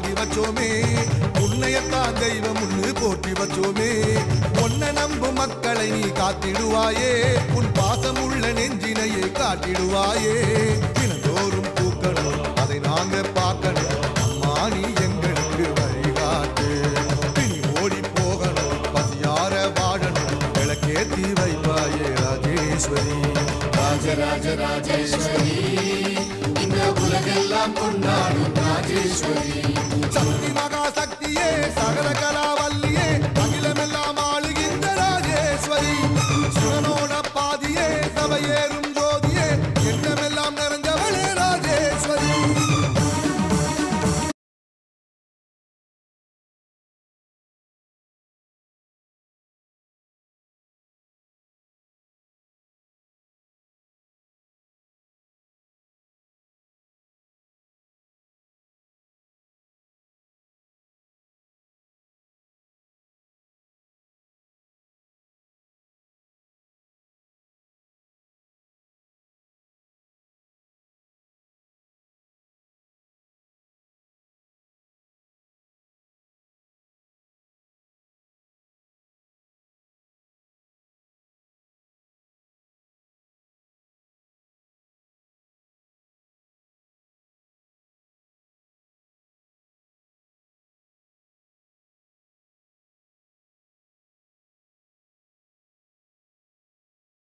பாடி வச்சோமே உன்னையத்தான் தெய்வம் முன்னு போற்றி வச்சோமே உன்னை நம்பும் மக்களை நீ காத்திடுவாயே உன் பாசமுள்ள நெஞ்சினையே காட்டிடுவாயே தினந்தோறும் பூக்கணும் அதை நாங்க பார்க்கணும் அம்மா நீ எங்களுக்கு வழிகாட்டு இனி ஓடி போகணும் பசியார வாழணும் விளக்கேத்தி வைப்பாயே ராஜேஸ்வரி ராஜராஜ ராஜேஸ்வரி இந்த உலகெல்லாம் கொண்டாடும் ராஜேஸ்வரி